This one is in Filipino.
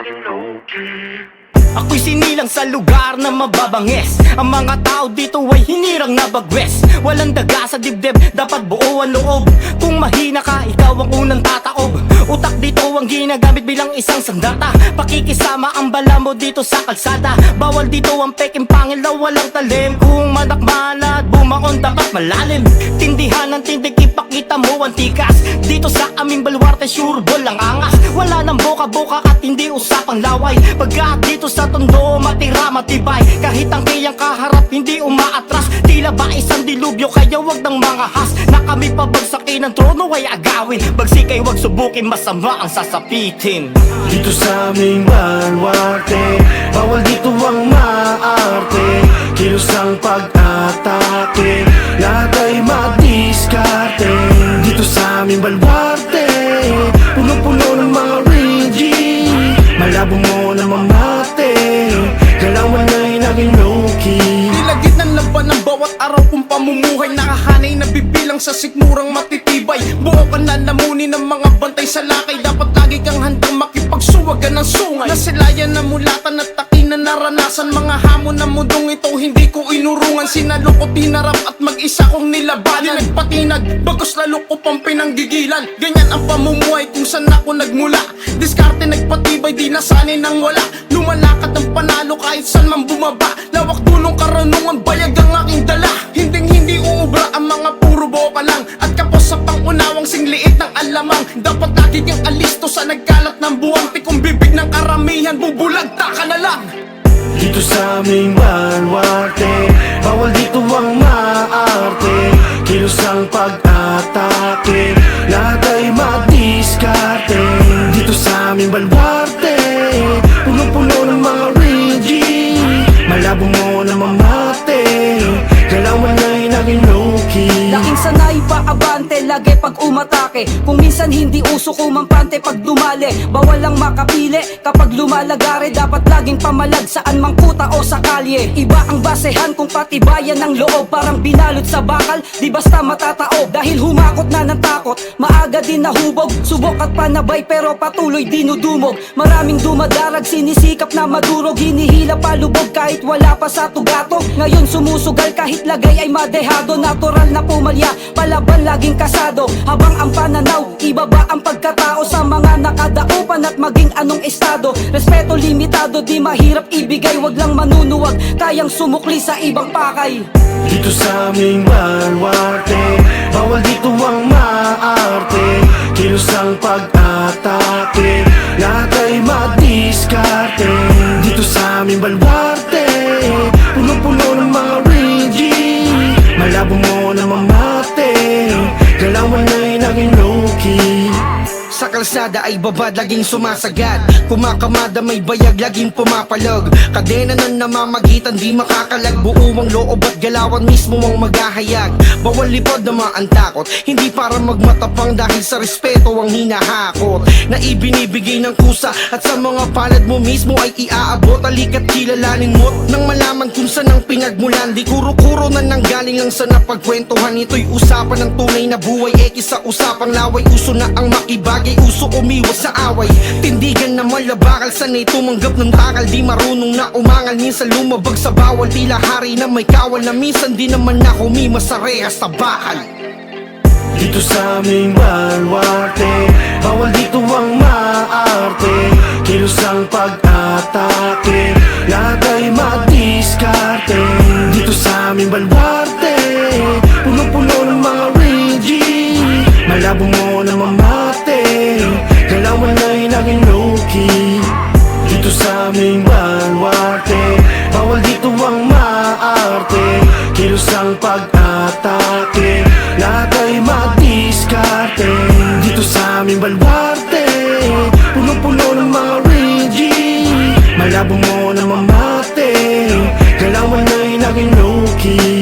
naging low-key. Ako'y sinilang sa lugar na mababangis. Ang mga tao dito ay hinirang na bagwes. Walang daga sa dibdib, dapat buo ang loob. Kung mahina ka, ikaw ang unang tataob. Utak dito ang ginagamit bilang isang sandata. Pakikisama ang bala mo dito sa kalsada. Bawal dito ang peking pangil na walang talim. Kung manakmana at bumaon, dapat malalim. Tindihan ng tindig, ipakita mo ang tikas. Dito sa aming baluarte, sure ball ang angas. Wala nang boka-boka at hindi usapang laway. Pagkat dito sa tondo, matira matibay. Kahit ang kiyang kaharap, hindi umaatras. Tila ba isang dilubyo, kaya wag ng mga has. Na kami pabagsakin ng trono ay agawin. Bagsikay wag subukin, masama ang sasapitin. Dito sa aming baluarte, bawal dito ang maarte. Kilos ang pag-atake, lahat ay madiskarte. Dito sa aming baluarte, puno-puno ng mga Reggie. Malabo mo na mamate, galawan ay naging low-key. Nilagit ng laban ng bawat araw kong pamumuhay. Nakahanay na bibilang sa sikmurang matitibay. Buo ka na lamunin ng mga bantay sa lakay. Dapat lagi kang handang makipagsuwagan ng sungay. Nasilayan na mulatan at taki na naranasan. Mga hamon na mundong ito hindi ko inurungan. Sinalukot, hinarap at mag-isa kong nilabanan. Nagpatinag, bagos lalo ko pang pinanggigilan. Ganyan ang pamumuhay kung saan ako nagmula. Diskarte nagpatibay, di nasanay nang wala. Lumalakad ng panalo kahit saan man bumaba. Lawak tulong karunungan, bayag ang aking dala. Hindi uubra ang mga puro boka lang. At kapos sa pangunawang singliit ng alamang. Dapat lagi kang alisto sa nagkalat ng buwang. Tikong bibig ng karamihan, bubulagta ka na lang. Dito sa aming baluarte, bawal dito ang maarte. Kilos ang pag-atake, lahat ay madiskarte. Dito sa aming baluarte, puno-puno ng mga Reggie. Malabo mo na mamate, galawan ay naging low-key. Laking sanay pa abante, lagi pag umatake. Kung minsan hindi uso kumampante pag dumali. Bawal lang makapili kapag lumalagare. Dapat laging pamalag saan mang kuta o sa kalye. Iba ang basehan kung patibayan ng loob. Parang binalot sa bakal, di basta matataob. Dahil humakot na ng takot, maaga din nahubog. Subok at panabay pero patuloy dinudumog. Maraming dumadarag, sinisikap na madurog. Hinihila palubog kahit wala pa sa tugato. Ngayon sumusugal kahit lagay ay madehado. Natural na pumalya, palaban laging kasado. Habang ang pananaw, ibaba ang pagkatao sa mga nakadaupan at maging anong estado. Respeto limitado, di mahirap ibigay. Wag lang manunuwag, kayang sumukli sa ibang pakay. Dito sa aming baluarte, bawal dito ang maarte. Kilos ang pag-atake, lahat ay madiskarte. Dito sa aming baluarte, puno-puno ng mga Reggie. Malabo mo na mamate, galawan ay naging low-key. Sa kalsada ay babad, laging sumasagad. Kumakamada, may bayag, laging pumapalog. Kadena na namamagitan, di makakalag. Buuang loob at galawan mismo ang maghahayag. Bawal lipod na maantakot, hindi para magmatapang dahil sa respeto ang hinahakot. Na ibinibigay ng kusa at sa mga palad mo mismo ay iaabot. Halika't kilalanin mo nang malaman kung saan ang pinagmulan. Di kuro-kuro na nanggaling lang sa napagkwentuhan. Ito'y usapan ng tunay na buhay, ekis sa usapang laway. Uso na ang makibagay, uso umiwas sa away. Tindigan na malabakal, sanay tumanggap ng takal. Di marunong na umangal, minsan lumabag sa bawal. Tila hari na may kawal, na minsan di naman ako umimas sa rehas sa bakal. Dito sa aming baluarte, bawal dito ang maarte. Kilos ang pag-atake, lahat ay madiskarte. Dito sa aming baluarte, puno-puno ng mga Reggie. Malabo mo na mamate, galawan ay naging low-key. Dito sa aming baluarte, bawal dito ang maarte. Kilos ang pag-atake, lahat ay madiskarte. Dito sa aming baluarte, puno-puno ng mga Reggie. Malabo mo na mamate, galawan ay naging low-key.